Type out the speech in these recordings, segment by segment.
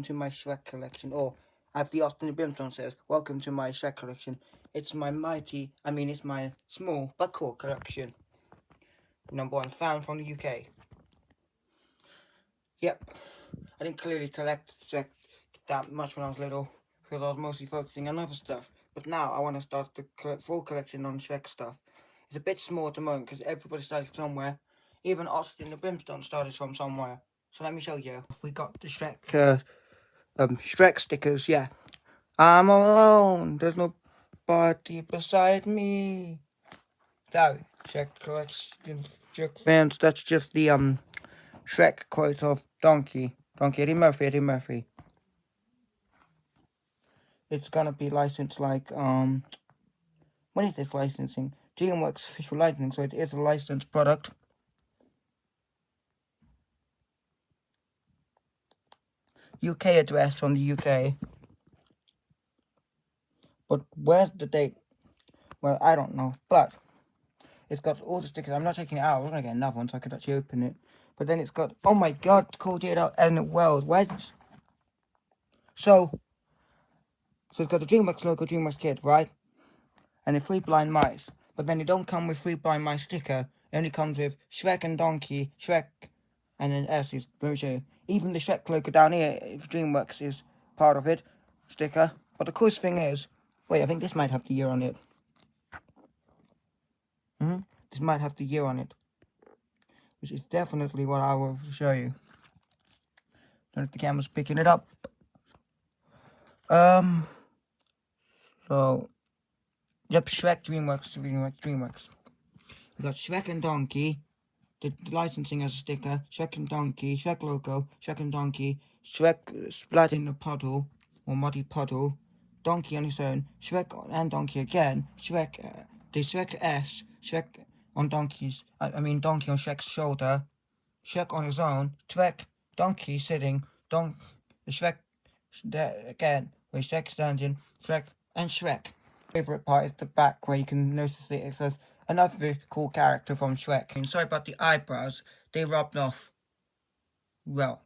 to my Shrek collection, or as the Austin Brimstone says, welcome to my Shrek collection. It's it's my small but cool collection. Number one, found from the UK. Yep, I didn't clearly collect Shrek that much when I was little, because I was mostly focusing on other stuff. But now I want to start the full collection on Shrek stuff. It's a bit small at the moment, because everybody started somewhere. Even Austin the Brimstone started from somewhere. So let me show you. We got the Shrek stickers, yeah. I'm alone. There's nobody beside me. Sorry, Shrek collection, Shrek fans. That's just the Shrek quote of Donkey. Eddie Murphy. It's gonna be licensed like when is this licensing? DreamWorks official licensing, so it is a licensed product. UK address from the UK. But where's the date? Well, I don't know. But it's got all the stickers. I'm not taking it out. I'm gonna get another one so I could actually open it. But then it's got, oh my god, called it out and Wells. What? So it's got the DreamWorks logo, DreamWorks Kid, right? And the Three Blind Mice. But then it don't come with Three Blind Mice sticker. It only comes with Shrek and Donkey, Shrek, and then S's. Let me show you. Even the Shrek logo down here, DreamWorks is part of it, sticker. But the coolest thing is, wait, I think this might have the year on it. This might have the year on it, which is definitely what I will show you. Don't know if the camera's picking it up. So, yep, Shrek, DreamWorks. We got Shrek and Donkey, the licensing as a sticker, Shrek and Donkey, Shrek logo, Shrek and Donkey, Shrek splat in the puddle, or muddy puddle, Donkey on his own, Shrek and Donkey again, the Shrek S, Shrek on Donkey's, Donkey on Shrek's shoulder, Shrek on his own, Shrek, Donkey sitting, the Shrek there again, where Shrek standing, Shrek and Shrek. Favorite part is the back where you can notice it says another cool character from Shrek. And sorry about the eyebrows, they rubbed off. Well,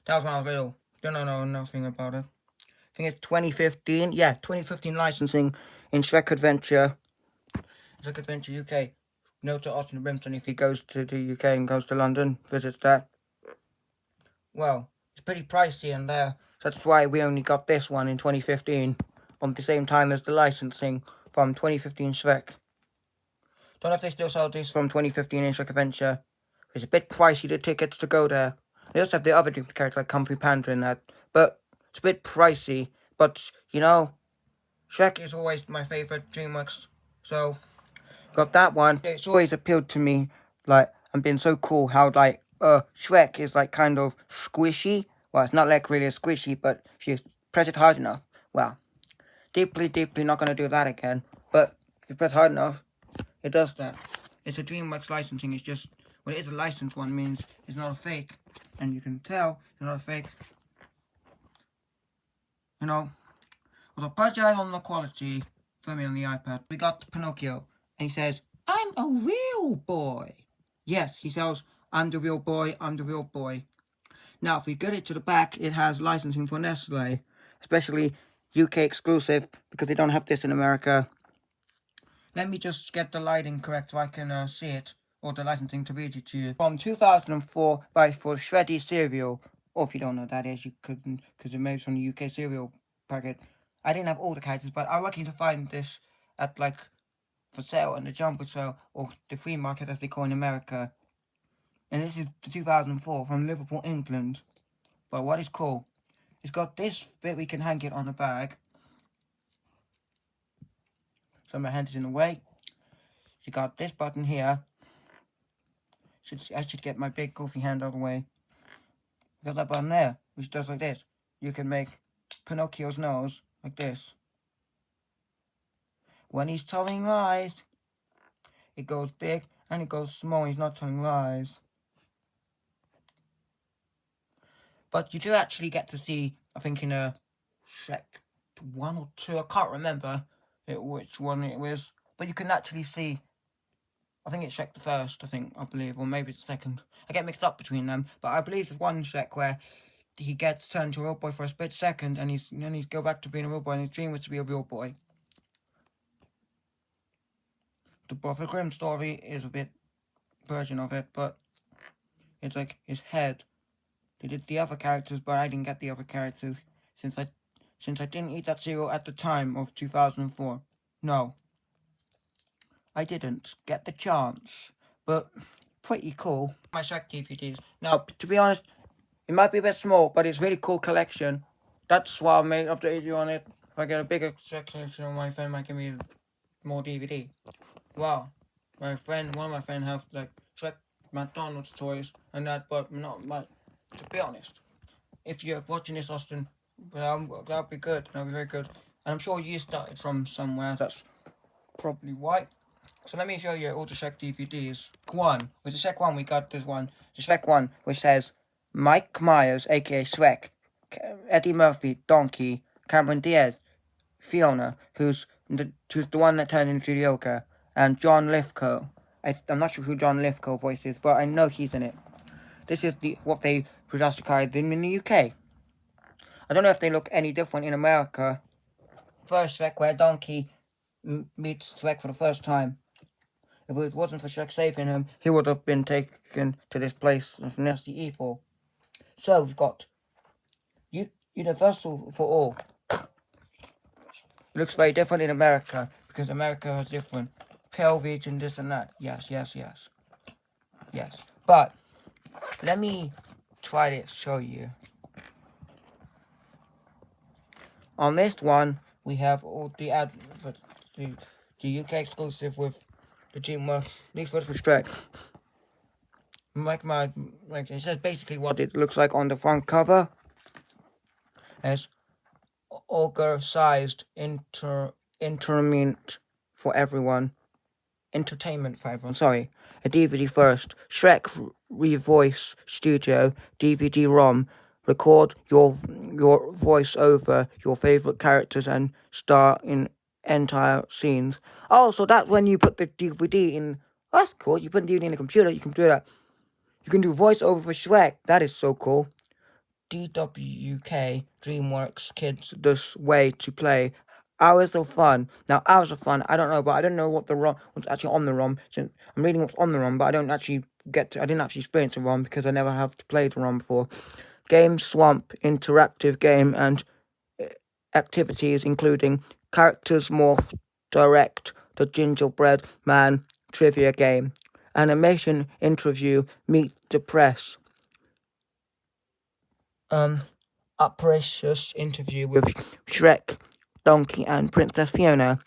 that was when I was little. Don't know nothing about it. I think it's 2015. Yeah, 2015 licensing in Shrek Adventure UK. Note to Austin Brimstone if he goes to the UK and goes to London, visits that. Well, it's pretty pricey in there. So that's why we only got this one in 2015, on the same time as the licensing from 2015 Shrek. Don't know if they still sell this from 2015 in Shrek Adventure. It's a bit pricey, the tickets to go there. They also have the other different characters like Kung Fu Panda and that, but it's a bit pricey. But, you know, Shrek is always my favourite DreamWorks, so got that one. It's always appealed to me, like, and been so cool how, like, Shrek is, like, kind of squishy. Well, it's not, like, really a squishy, but she press it hard enough. Well, deeply not going to do that again. But if you press hard enough, it does that. It's a DreamWorks licensing. It's just, well, it is a licensed one, means it's not a fake. And you can tell it's not a fake. You know, with a budget on the quality for me on the iPad, we got Pinocchio. And he says, I'm a real boy. Yes, he says, I'm the real boy. Now, if we get it to the back, it has licensing for Nestle, especially UK exclusive, because they don't have this in America. Let me just get the lighting correct so I can see it, or the licensing to read it to you. From 2004 for Shreddy cereal, or if you don't know what that is, you couldn't, because it made from the UK cereal packet. I didn't have all the characters, but I'm lucky to find this at, like, for sale in the jumper sale, or the flea market as they call in America. And this is 2004 from Liverpool, England. But what is cool, it's got this bit we can hang it on the bag. So my hand is in the way. You got this button here. I should get my big goofy hand out of the way. You got that button there, which does like this. You can make Pinocchio's nose like this. When he's telling lies, it goes big and it goes small. He's not telling lies. But you do actually get to see, I think in a Shrek 1 or 2, I can't remember which one it was. But you can actually see, I think it's Shrek the first, I believe, or maybe it's the second. I get mixed up between them. But I believe there's one Shrek where he gets turned into a real boy for a split second, and he's go back to being a real boy, and his dream was to be a real boy. The Brother Grimm story is a bit version of it, but it's like his head. They did the other characters, but I didn't get the other characters since I didn't eat that cereal at the time of 2004. No, I didn't get the chance, but pretty cool. My Shrek DVDs. Now, to be honest, it might be a bit small, but it's really cool collection. That's why I made updated you on it. If I get a bigger Shrek collection on my phone, might give me more DVD. Wow, one of my friends have like Shrek McDonald's toys and that, but not much. To be honest, if you're watching this, Austin, that'll be good. That'll be very good. And I'm sure you started from somewhere. That's probably why. So let me show you all the Shrek DVDs. With the Shrek 1, we got this one. The Shrek 1, which says Mike Myers, aka Shrek, Eddie Murphy, Donkey, Cameron Diaz, Fiona, who's the one that turned into the ogre, and John Lithgow. I'm not sure who John Lithgow voice is, but I know he's in it. This is what they produced in the UK. I don't know if they look any different in America. First Shrek, where Donkey meets Shrek for the first time. If it wasn't for Shrek saving him, he would have been taken to this place of nasty evil. So we've got Universal for All. It looks very different in America, because America has different pelvis and this and that. Yes. But let me try to show you. On this one, we have all the the UK exclusive with the DreamWorks leaflet for Shrek. It says basically what it looks like on the front cover. As ogre-sized entertainment for everyone. Sorry. A DVD first. Shrek Revoice Studio DVD-ROM. Record your voice over your favorite characters and star in entire scenes. Oh, so that's when you put the DVD in. That's cool. You put the DVD in the computer. You can do that. You can do voiceover for Shrek. That is so cool. DWK DreamWorks Kids this way to play. Hours of fun. Now, hours of fun. I don't know, but I don't know what's actually on the ROM. Since I'm reading what's on the ROM, but I didn't actually experience the ROM because I never have to play the ROM before. Game Swamp interactive game and activities including Characters Morph Direct, the Gingerbread Man trivia game, animation interview, Meet the Press, Uprecious interview with Shrek, Donkey and Princess Fiona,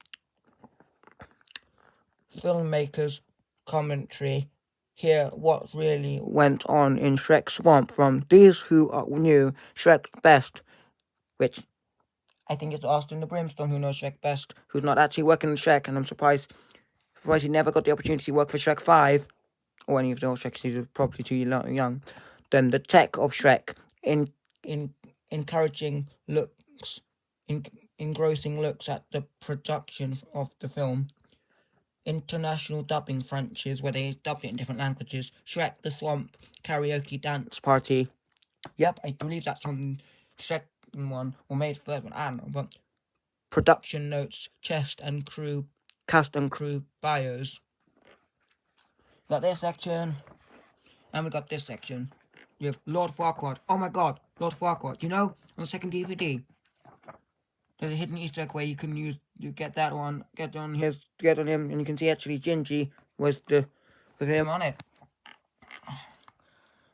filmmakers commentary, hear what really went on in Shrek Swamp from these who knew Shrek best, which I think it's Austin the Brimstone who knows Shrek best, who's not actually working on Shrek, and I'm surprised he never got the opportunity to work for Shrek 5, or any of those Shreks. He's probably too young. Then the tech of Shrek, encouraging looks, engrossing looks at the production of the film. International dubbing Frenches, where they dubbed it in different languages. Shrek the Swamp karaoke dance party. Yep, I believe that's on the second one, or maybe the third one, I don't know, but production notes, cast and crew bios. Got this section, and we got this section. We have Lord Farquaad. Oh my god, Lord Farquaad. You know, on the second DVD, there's a hidden Easter egg where you can get on him, and you can see actually Gingy was with him on it.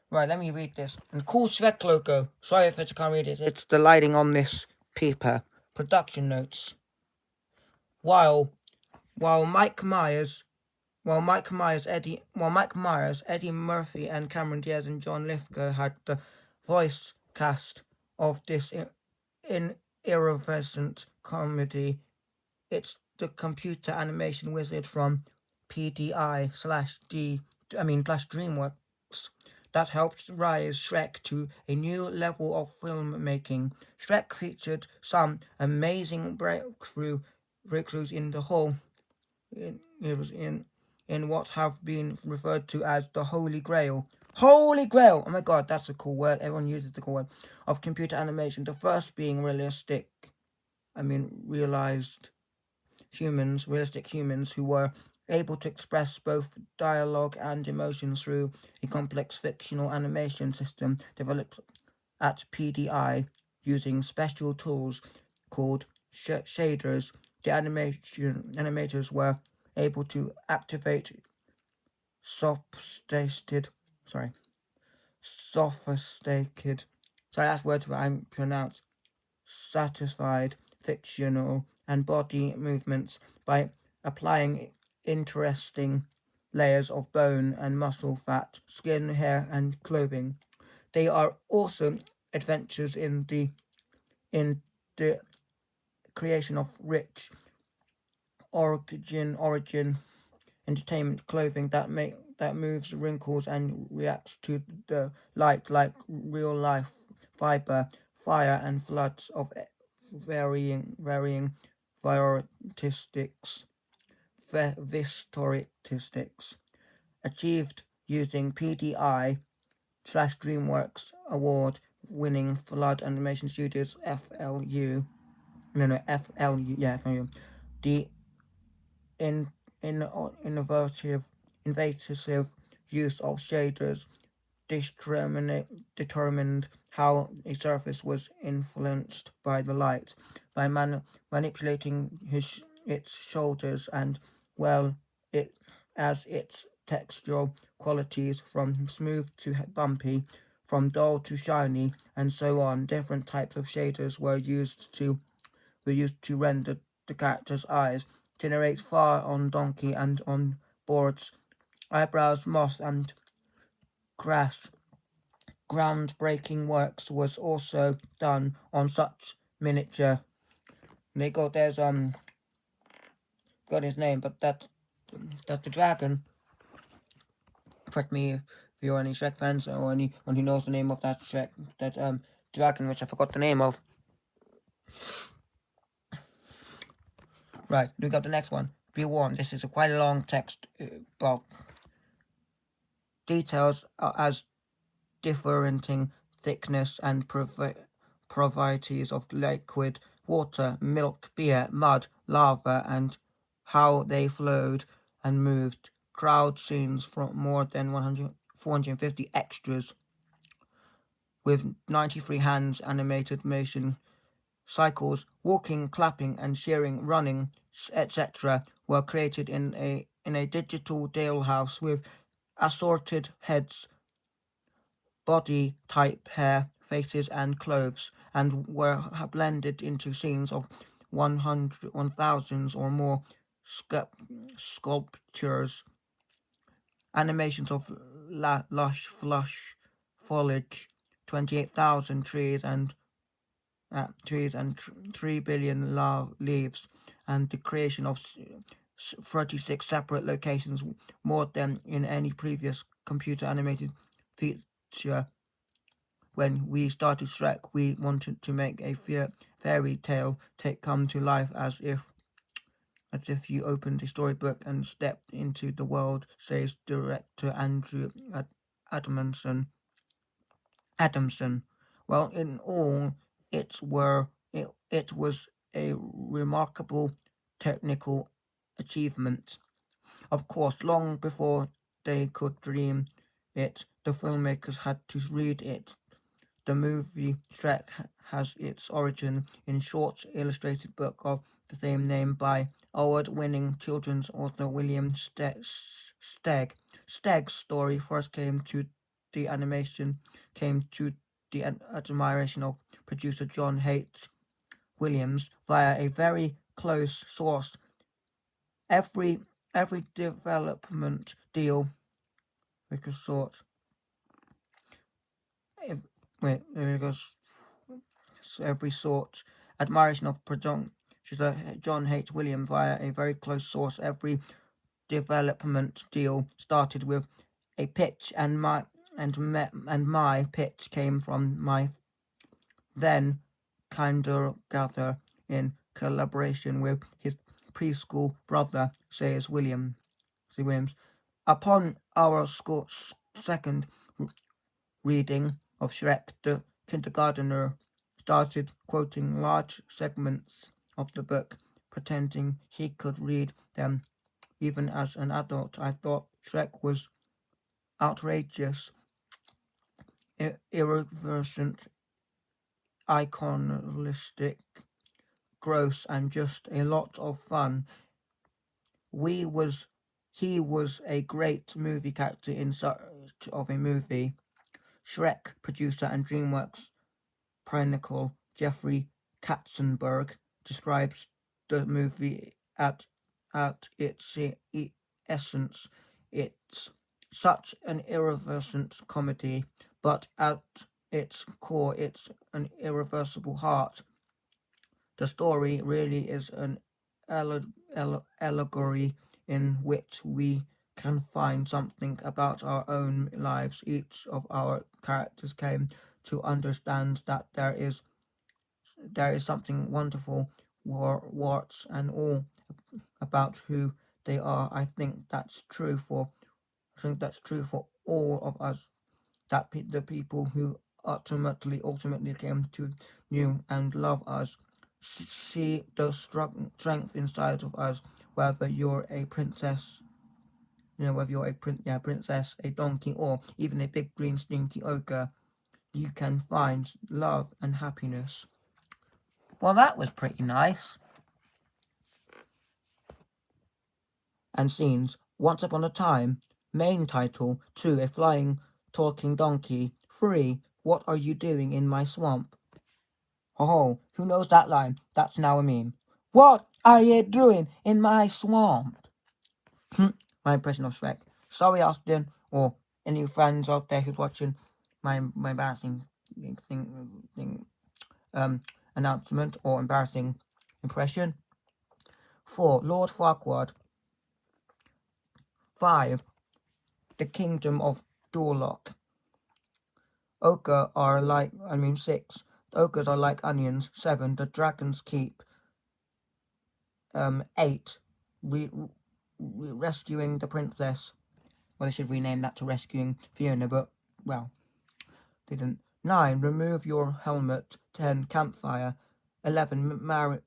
Right, let me read this. And cool Shrek logo. Sorry if I can't read it. It's the lighting on this paper. Production notes. While Mike Myers, Eddie Murphy, and Cameron Diaz and John Lithgow had the voice cast of this irreverent comedy. It's the computer animation wizard from PDI/DreamWorks that helped rise Shrek to a new level of filmmaking. Shrek featured some amazing breakthroughs in the whole. It was in what have been referred to as the Holy Grail Holy grail! Oh my god, that's a cool word. Everyone uses the cool word. Of computer animation. The first being realistic. Realized realistic humans who were able to express both dialogue and emotions through a complex fictional animation system developed at PDI using special tools called shaders. The animators were able to activate sophisticated, sorry, sophisticated, sorry, that's words that I pronounce, satisfied fictional and body movements by applying interesting layers of bone and muscle fat, skin, hair, and clothing. They are also adventures in the creation of rich origin entertainment clothing that moves, wrinkles, and reacts to the light like real life fiber, fire, and floods of varying variotistics, vistoristics, achieved using PDI / DreamWorks award winning Flood Animation Studios FLU, yeah, FLU, the in innovative use of shaders determined how a surface was influenced by the light by manipulating its shoulders and well it as its textural qualities from smooth to bumpy, from dull to shiny, and so on. Different types of shaders were used to render the character's eyes, generate fur on donkey and on boards, eyebrows, moss, and grass. Groundbreaking works was also done on such miniature. There's got his name, but that's the dragon. Correct me if you're any Shrek fans or anyone who knows the name of that dragon, which I forgot the name of. Right, we got the next one. Be warned, this is quite a long text. Details as differing thickness and properties of liquid, water, milk, beer, mud, lava, and how they flowed and moved. Crowd scenes from more than 450 extras with 93 hands animated motion cycles, walking, clapping, and cheering, running, etc., were created in a digital dollhouse with assorted heads, body type, hair, faces, and clothes, and were blended into scenes of 1,000 or more sculptures, animations of lush foliage, 28,000 trees and 3 billion leaves, and the creation of 36 separate locations, more than in any previous computer animated feature. When we started Shrek, we wanted to make a fairy tale come to life as if you opened a storybook and stepped into the world, says director Andrew Adamson. Well, in all, it was a remarkable technical achievement. Of course, long before they could dream it, the filmmakers had to read it. The movie Shrek has its origin in short illustrated book of the same name by award-winning children's author William Stegg. Stegg's story first came to the admiration of producer John H. Williams via a very close source. Every development deal, because sort. Every sort. Admiration of producer John H. Williams via a very close source. Every development deal started with a pitch, and my pitch came from my then kindergartner in collaboration with his preschool brother, says Williams. Upon our second reading of Shrek, the kindergartner started quoting large segments of the book, pretending he could read them even as an adult. I thought Shrek was outrageous, irreverent, iconistic, gross, and just a lot of fun. He was a great movie character in search of a movie. Shrek producer and DreamWorks pinnacle Jeffrey Katzenberg describes the movie at its essence. It's such an irreverent comedy, but at its core, it's an irreversible heart. The story really is an allegory in which we can find something about our own lives. Each of our characters came to understand that there is something wonderful, warts and all, about who they are. I think that's true for all of us. That the people who ultimately came to know and love us see the strength inside of us, whether you're a princess, whether you're a princess, a donkey, or even a big green stinky ogre, you can find love and happiness. Well, that was pretty nice. And scenes: Once Upon a Time. Main title. 2. A flying, talking donkey. 3. What are you doing in my swamp? Oh, who knows that line? That's now a meme. What are you doing in my swamp? My impression of Shrek. Sorry, Austin, or any friends out there who's watching my embarrassing announcement or embarrassing impression. 4. Lord Farquaad. 5. The Kingdom of Dorlock. 6. Ogres are like onions. 7. The Dragon's Keep. 8. Rescuing the Princess. Well, they should rename that to Rescuing Fiona, but, well, they didn't. 9. Remove your helmet. 10. Campfire. 11.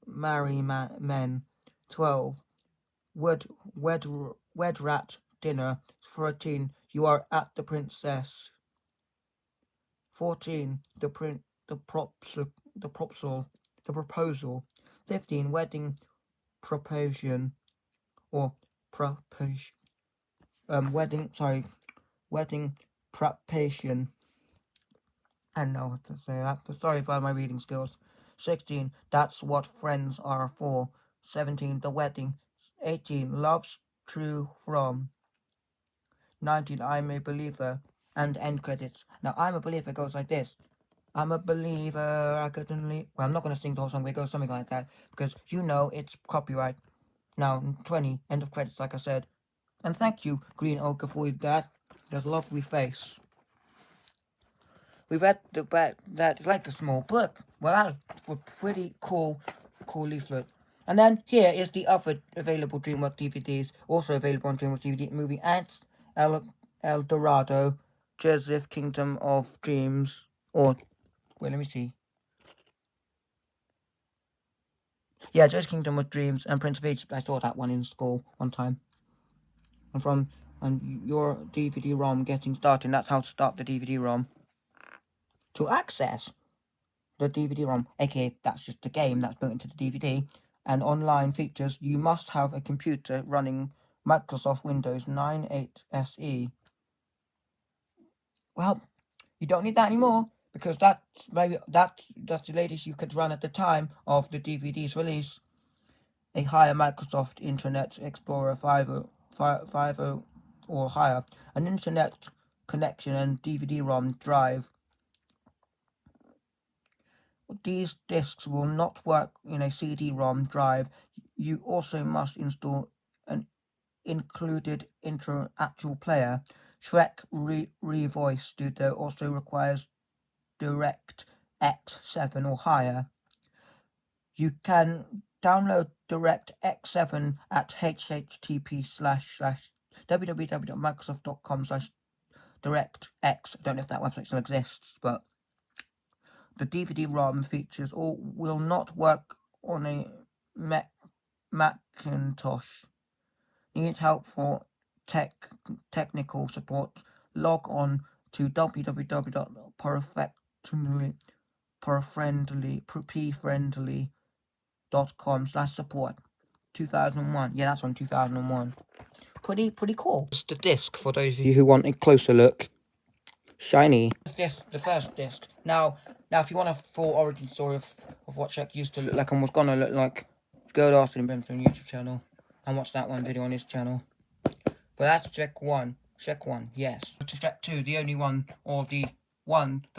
Marry men. 12. Wed rat dinner. 13. You are at the princess. 14. The proposal. 15. Wedding proposition or proposition. Wedding preparation. I don't know what to say that, but sorry for my reading skills. 16. That's what friends are for. 17. The wedding. 18. Love's true from. 19. I'm a believer. And end credits. Now, I'm a believer goes like this. I'm a believer, I couldn't leave. Well, I'm not going to sing the whole song, but it goes something like that, because it's copyright. Now, 20, end of credits, like I said. And thank you, Green Ochre, for that. There's a lovely face. We read that it's like a small book. Well, that's a pretty cool leaflet. And then here is the other available DreamWorks DVDs, also available on DreamWorks DVD movie Ants, El Dorado, Joseph Kingdom of Dreams, or wait, let me see. Yeah, Joe's Kingdom of Dreams and Prince of Egypt. I saw that one in school one time. And your DVD-ROM getting started. That's how to start the DVD-ROM. To access the DVD-ROM, aka that's just the game that's built into the DVD, and online features, you must have a computer running Microsoft Windows 98 SE. Well, you don't need that anymore, because that's the latest you could run at the time of the DVD's release. A higher Microsoft Internet Explorer 5.0 or higher, an internet connection, and DVD-ROM drive. These discs will not work in a CD-ROM drive. You also must install an included actual player. Shrek Revoice Studio also requires DirectX 7 or higher. You can download DirectX 7 at http://www.microsoft.com/ DirectX. I don't know if that website still exists, but the DVD-ROM features or will not work on a Macintosh. Need help for technical support? Log on to www.pfriendly.com/support. 2001. Yeah, that's on 2001. Pretty cool. It's the disc for those of you who want a closer look. Shiny. This the first disc. Now if you want a full origin story of what Shrek used to look like and was gonna look like, go to Austin Benson YouTube channel and watch that one video on his channel. But that's Shrek 1. Shrek 1, yes. Shrek 2, the only one, or the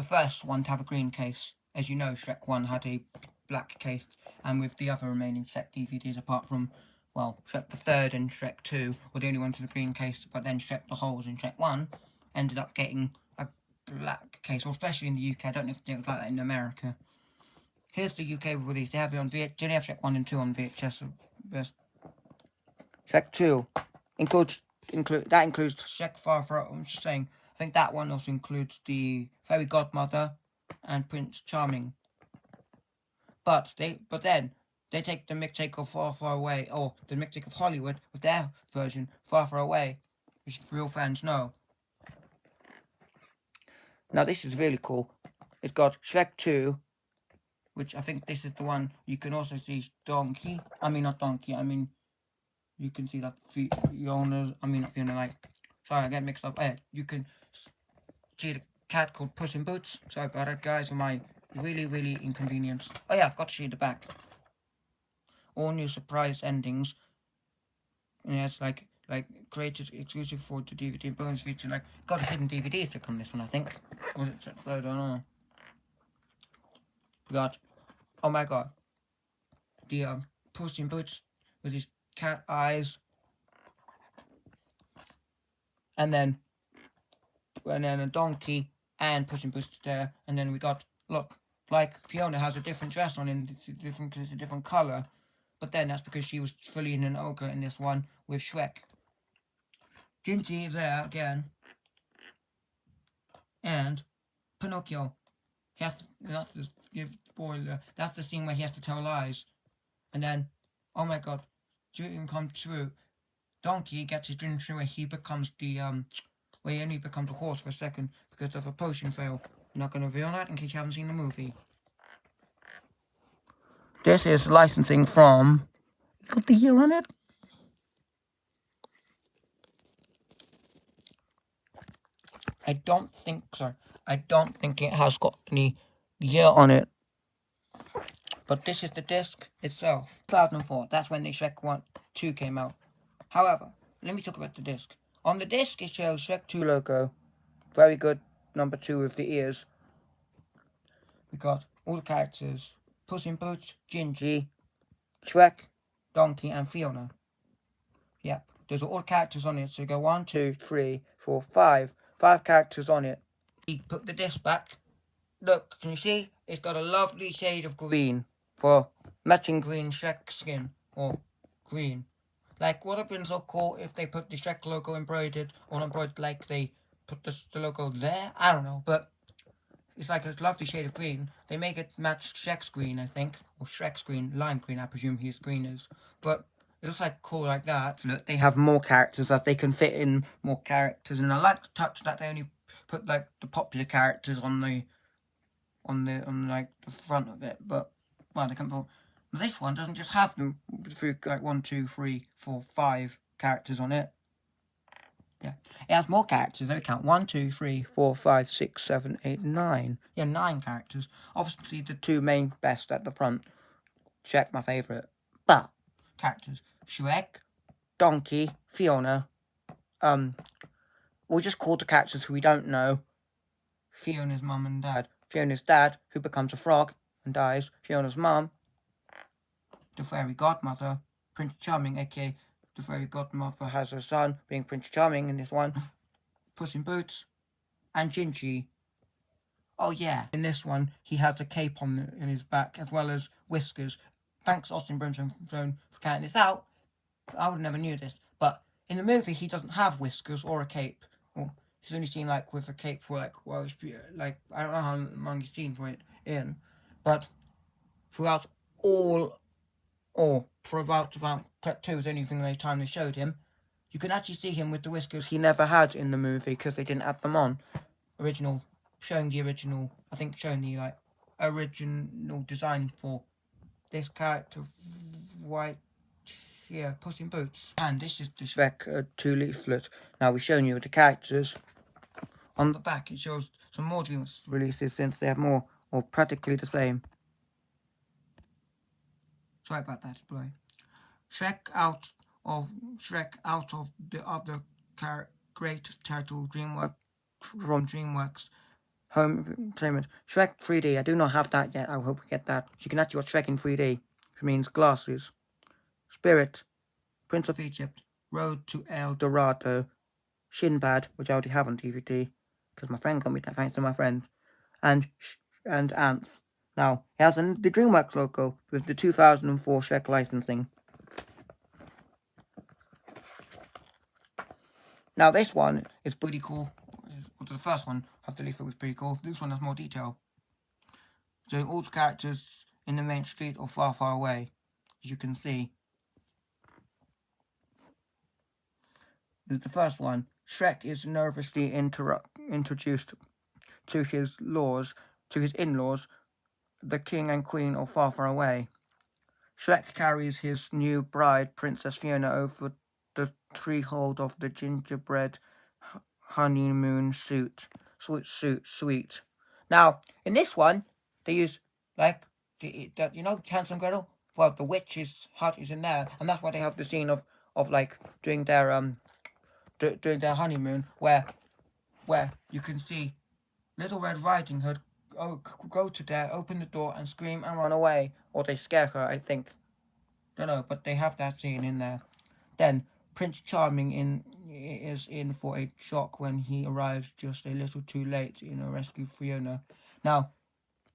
first one to have a green case. As you know, Shrek 1 had a black case, and with the other remaining Shrek DVDs, apart from, well, Shrek the 3rd and Shrek 2 were the only ones with a green case, but then Shrek the Holes and Shrek 1 ended up getting a black case, or especially in the UK. I don't know if it was like that in America. Here's the UK release. They have it on VHS. They only have Shrek 1 and 2 on VHS. Shrek 2 includes Shrek Far From. I'm just saying. I think that one also includes the Fairy Godmother and Prince Charming. But then they take the mixtape of Far Far Away, or the mixtape of Hollywood with their version Far Far Away, which real fans know. Now this is really cool. It's got Shrek 2, which I think this is the one you can also see Donkey. I mean not Donkey. I mean you can see that Fiona. I mean not Fiona. Like, sorry, I get mixed up. You can see the cat called Puss in Boots. Sorry about that, guys. For my really inconvenience. Oh yeah, I forgot to see the back. All new surprise endings. And it's like created exclusive for the DVD bonus feature. Like, got a hidden DVD stick on this one, I think. Was it? I don't know. Got, oh my god, the Puss in Boots with his cat eyes, and then a donkey and Puss in Boots there, and then we got, look, like Fiona has a different dress on in different because it's a different color, but then that's because she was fully in an ogre in this one with Shrek. Gingy is there again, and Pinocchio. He has to, that's the give spoiler. That's the scene where he has to tell lies, and then, oh my god, dream come true. Donkey gets his dream true where he becomes the where he only becomes a horse for a second because of a potion fail. I'm not gonna reveal that in case you haven't seen the movie. This is licensing from. Got the year on it. I don't think it has got any year on it. But this is the disc itself. 2004. That's when the Shrek 2 came out. However, let me talk about the disc. On the disc, it shows Shrek 2 logo. Very good. Number 2 with the ears. We got all the characters. Puss in Boots, Gingy, Shrek, Donkey, and Fiona. Yep. There's all the characters on it. So you go 1, 2, 3, 4, 5. 5 characters on it. He put the disc back. Look, can you see? It's got a lovely shade of green for matching green Shrek skin, or green. Like, would have been so cool if they put the Shrek logo embroidered, or embroidered like they put the logo there. I don't know, but it's like a lovely shade of green. They make it match Shrek's green, I think, or Shrek's green, lime green, I presume his green is. But it looks like cool like that. Look, they have more characters, that they can fit in more characters, and I like the touch that they only put like the popular characters on like the front of it, but well, they can put. This one doesn't just have them through like 1, 2, 3, 4, 5 characters on it. Yeah, it has more characters. Let me count: 1, 2, 3, 4, 5, 6, 7, 8, 9. Yeah, 9 characters. Obviously, the 2 main best at the front. Shrek, my favourite. But characters: Shrek, Donkey, Fiona. We'll just call the characters who we don't know. Fiona's mum and dad. Fiona's dad, who becomes a frog and dies. Fiona's mum, the fairy godmother. Prince Charming, aka the fairy godmother, has her son, being Prince Charming in this one. Puss in Boots. And Gingy. Oh yeah, in this one, he has a cape in his back, as well as whiskers. Thanks, Austin Brimstone, for counting this out. I would never knew this. But in the movie, he doesn't have whiskers or a cape. Or He's only seen like with a cape for like, well, it's like, I don't know how long he's seen for it in, but throughout all, or for about cut 2 is the only thing the time they showed him, you can actually see him with the whiskers he never had in the movie because they didn't add them on. Showing the original, I think showing the like original design for this character right here, Puss in Boots. And this is the Shrek 2 leaflet. Now we've shown you the characters. On the back it shows some more Dreamworks releases since they have more or practically the same. Sorry about that display. Shrek out of the other great title DreamWorks from DreamWorks home entertainment. Shrek 3D. I do not have that yet. I hope we get that. You can actually watch Shrek in 3D, which means glasses. Spirit, Prince of Egypt, Road to El Dorado, Shinbad, which I already have on DVD because my friend got me that thanks to my friend, and Ants. Now it has the DreamWorks logo with the 2004 Shrek licensing. Now this one is pretty cool. The first one, I believe it was pretty cool. This one has more detail. So all the characters in the main street or far, far away, as you can see. The first one, Shrek is nervously introduced to his in-laws, the king and queen of Far, Far Away. Shrek carries his new bride, Princess Fiona, over the threshold of the gingerbread honeymoon suite. Now, in this one, they use like Hansel and Gretel. Well, the witch's hut is in there, and that's why they have the scene of like doing their honeymoon, where you can see Little Red Riding Hood go to there, open the door, and scream and run away, or they scare her. I think. Don't know, but they have that scene in there. Then Prince Charming is in for a shock when he arrives just a little too late in a rescue Fiona. Now,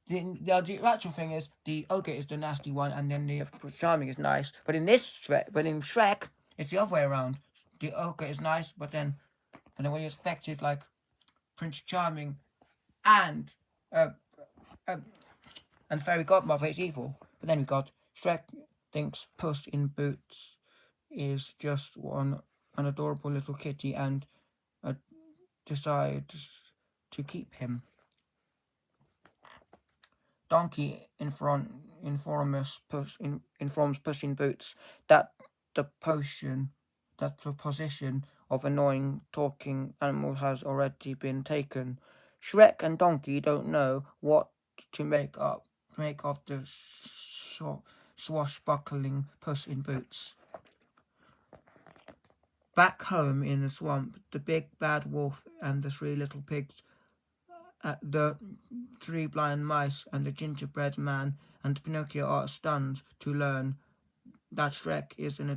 the actual thing is the ogre is the nasty one, and then the Prince Charming is nice. But in Shrek, it's the other way around. The ogre is nice, but then when you expect it, like Prince Charming and Fairy Godmother is evil. But then we got Shrek thinks Puss in Boots is just an adorable little kitty and decides to keep him. Donkey informs Puss in Boots that the position of annoying talking animal has already been taken. Shrek and Donkey don't know what to make of the swashbuckling Puss in Boots. Back home in the swamp, the big bad wolf and the 3 little pigs, the 3 blind mice and the gingerbread man and Pinocchio are stunned to learn that Shrek is in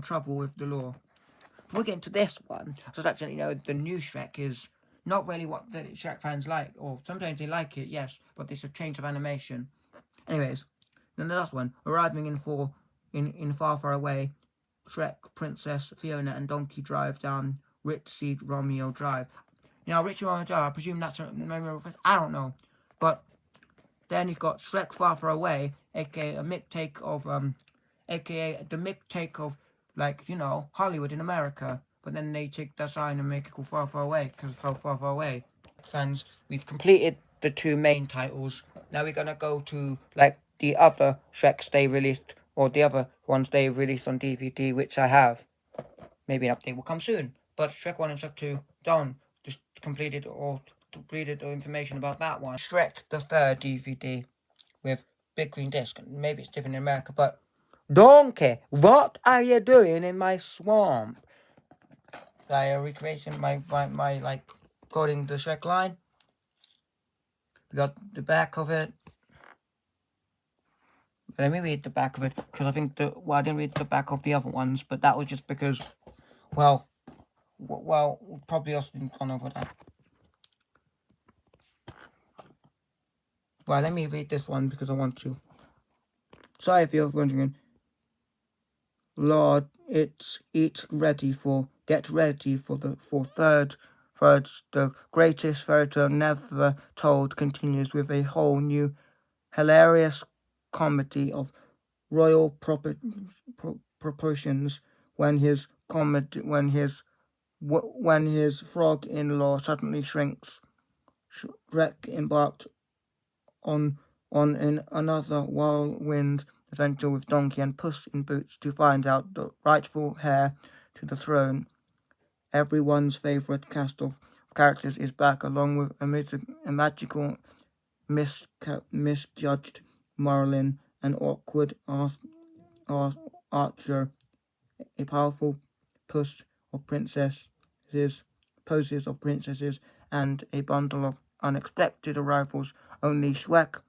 trouble with the law. Before we get into this one, so actually, the new Shrek is not really what the Shrek fans like, or sometimes they like it, yes, but it's a change of animation. Anyways, then the last one, arriving in Far, Far Away, Shrek, Princess Fiona, and Donkey drive down Ritzy Romeo Drive. Ritzy Romeo Drive, I presume that's a memory. I don't know, but then you've got Shrek Far, Far Away, aka a mixtape of aka the mixtape of Hollywood in America. But then they take that sign and make it called Far, Far Away because of how far, far away. Fans, we've completed the 2 main titles. Now we're gonna go to the other Shreks they released, or the other ones they released on DVD, which I have. Maybe an update will come soon. But Shrek 1 and Shrek 2 done. Just completed the information about that one. Shrek the 3rd DVD with big green disc. Maybe it's different in America, but Donkey, what are you doing in my swamp? A recreation my quoting the Shrek line. We got the back of it. Let me read the back of it, because I think I didn't read the back of the other ones, but that was just because, probably Austin's gone over that. Well, let me read this one because I want to. Sorry if you're wondering. Lord, it's ready for Get ready for the greatest fairy tale never told continues with a whole new hilarious comedy of royal proportions when his frog-in-law suddenly shrinks. Shrek embarked on another whirlwind adventure with Donkey and Puss in Boots to find out the rightful heir to the throne. Everyone's favourite cast of characters is back, along with a magical, misjudged Marlin, an awkward archer, a powerful puss of poses of princesses, and a bundle of unexpected arrivals. Only Shrek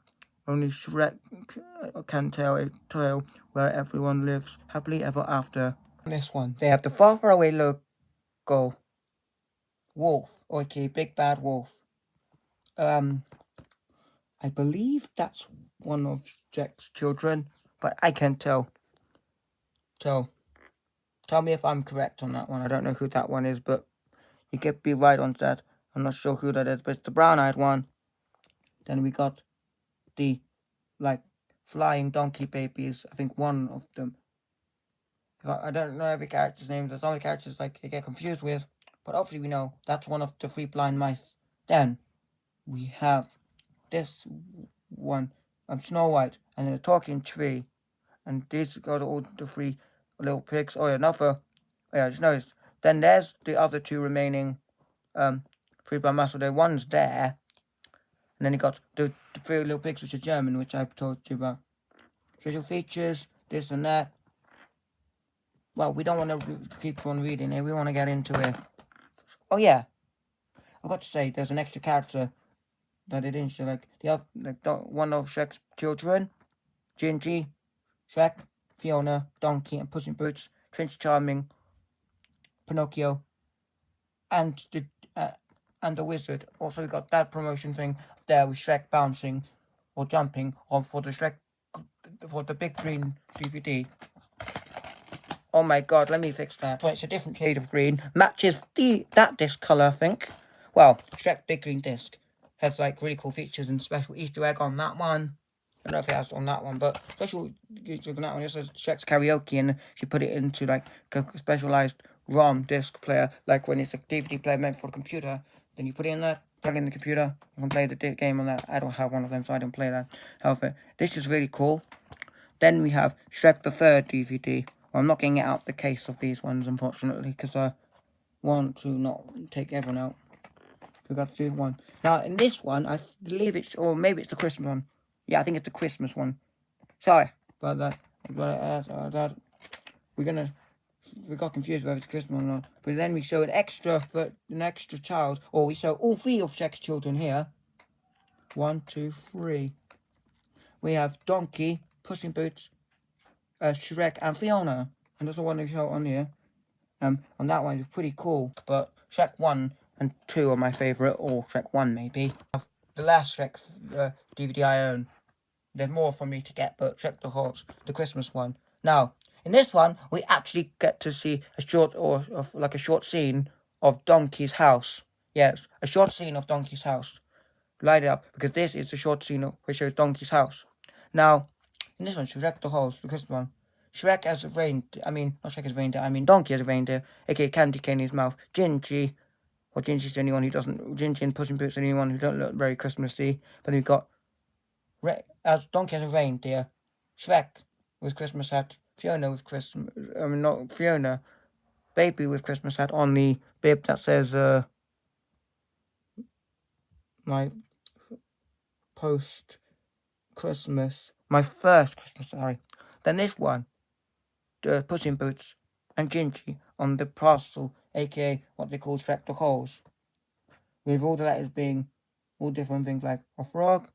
can tell a tale where everyone lives happily ever after. This one, they have the far, far away logo. Wolf, okay, big bad wolf. I believe that's one of Jack's children, but I can't tell. Tell me if I'm correct on that one. I don't know who that one is, but you could be right on that. I'm not sure who that is, but it's the brown-eyed one. Then we got the, flying donkey babies. I think one of them. I don't know every character's name. There's only characters, I get confused with. But hopefully we know that's one of the 3 blind mice. Then we have this one. Snow White and a talking tree. And these got all the 3 little pigs. Oh, yeah, another. Oh, yeah, I just noticed. Then there's the other 2 remaining 3 blind mice. So the one's there. And then you got the 3 little pigs, which are German, which I told you about. Visual features, this and that. Well, we don't want to keep on reading it. We want to get into it. Oh, yeah. I got to say, there's an extra character that it didn't show. One of Shrek's children. Gingy, Shrek, Fiona, Donkey, and Puss in Boots. Prince Charming, Pinocchio, and the wizard. Also, we got that promotion thing there with Shrek bouncing or jumping on for the big green DVD. Oh my god, let me fix that. Well, it's a different shade of green. Matches that disc colour, I think. Well, Shrek Big Green Disc has really cool features and special Easter egg on that one. I don't know if it has on that one, but special Easter egg on that one. It says Shrek's Karaoke, and she put it into a specialised ROM disc player, like when it's a DVD player meant for the computer. Then you put it in there, plug in the computer, you can play the game on that. I don't have one of them, so I don't play that. However, this is really cool. Then we have Shrek the Third DVD. Well, I'm not getting it out the case of these ones, unfortunately, because I want to not take everyone out. We got to do one. Now, in this one, I believe it's, or maybe it's the Christmas one. Yeah, I think it's the Christmas one. Sorry about that. We got confused whether it's Christmas or not. But then we show an extra child, or we show all 3 of Shrek's children here. 1, 2, 3. We have Donkey, Puss in Boots, Shrek, and Fiona. And that's the one we show on here. On that one, it's pretty cool. But Shrek 1 and 2 are my favourite, or Shrek 1 maybe. The last Shrek DVD I own. There's more for me to get, but Shrek the Horse, the Christmas one. Now, in this one, we actually get to see a short scene of Donkey's house. Yes, a short scene of Donkey's house. Light it up, because this is a short scene which shows Donkey's house. Now, in this one, Shrek the Horse, the Christmas one. Shrek as a reindeer, not Shrek as a reindeer, Donkey as a reindeer, aka candy cane in his mouth. Gingy Gingy's the only one who doesn't, Gingy and Puss in Boots are the only one who don't look very Christmassy. But then we've got as Donkey as a reindeer, Shrek with Christmas hat, Fiona with not Fiona, baby with Christmas hat on the bib that says, my first Christmas, sorry. Then this one, the Puss in Boots and Gingy on the parcel, aka what they call Shrek the Horse, with all the letters being all different things like a frog,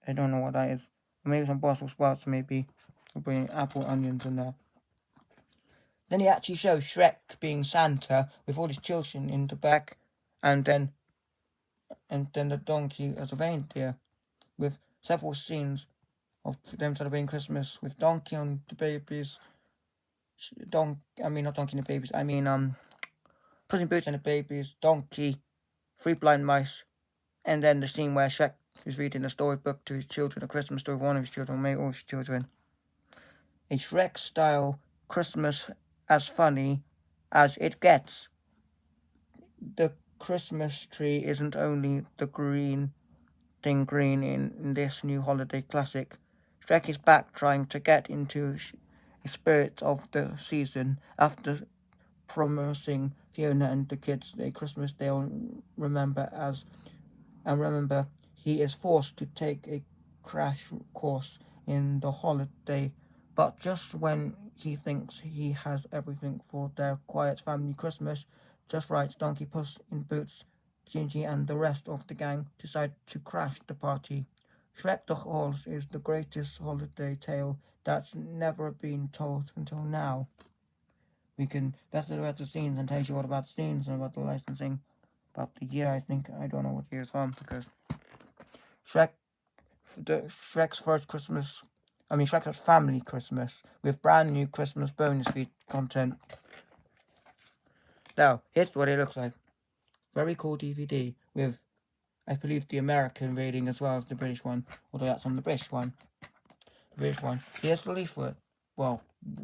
I don't know what that is, or maybe some Brussels sprouts, maybe, or bringing apple onions in there. Then he actually shows Shrek being Santa with all his children in the back, and then the donkey as a reindeer, with several scenes of them celebrating Christmas with Donkey on the babies. Not Donkey and the babies. Puss in Boots and the Babies, Donkey, Three Blind Mice, and then the scene where Shrek is reading a storybook to his children, a Christmas story, one of his children, maybe all his children. A Shrek-style Christmas as funny as it gets. The Christmas tree isn't only the green in this new holiday classic. Shrek is back trying to get into the spirit of the season after promising Fiona and the kids a Christmas they'll remember he is forced to take a crash course in the holiday, but just when he thinks he has everything for their quiet family Christmas just right, Donkey, Puss in Boots, Gingy and the rest of the gang decide to crash the party. Shrek the Horse is the greatest holiday tale that's never been told until now. That's about the scenes and tells you all about the scenes and about the licensing, about the year. I don't know what year it's from because Shrek's first Christmas, Shrek's family Christmas with brand new Christmas bonus feed content. Now, here's what it looks like. Very cool DVD with, I believe, the American rating as well as the British one, although that's on the British one. Here's the leaflet. Well,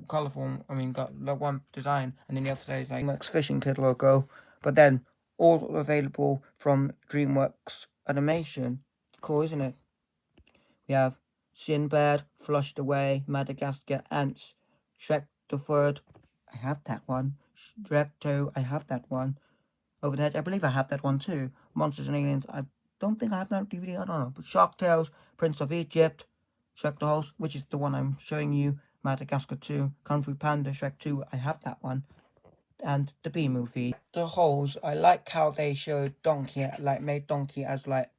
colourful, got like one design, and then the other side is like DreamWorks Fishing Kid logo, but then all available from DreamWorks Animation. Cool, isn't it? We have Sinbad, Flushed Away, Madagascar, Ants, Shrek the Third. I have that one. Shrek 2, I have that one. Over there, I believe I have that one too. Monsters and Aliens, I don't think I have that DVD, I don't know. But Shark Tales, Prince of Egypt, Shrek the Host, which is the one I'm showing you, Madagascar 2, Kung Fu Panda, Shrek 2, I have that one. And the B movie. The holes, I like how they showed Donkey, made Donkey as like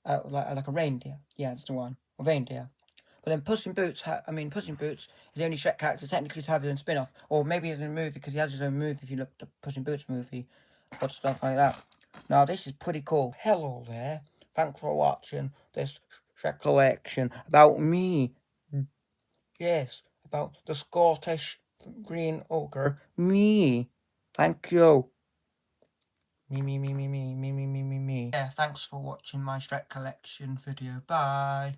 a reindeer. Yeah, that's the one. A reindeer. But then Puss in Boots, Puss in Boots is the only Shrek character technically to have his own spin-off. Or maybe he's in a movie because he has his own movie if you look at the Puss in Boots movie. But stuff like that. Now, this is pretty cool. Hello there. Thanks for watching this Shrek collection about me. Yes, about the Scottish Green Ogre. Me. Thank you. Me. Yeah, thanks for watching my Shrek collection video. Bye.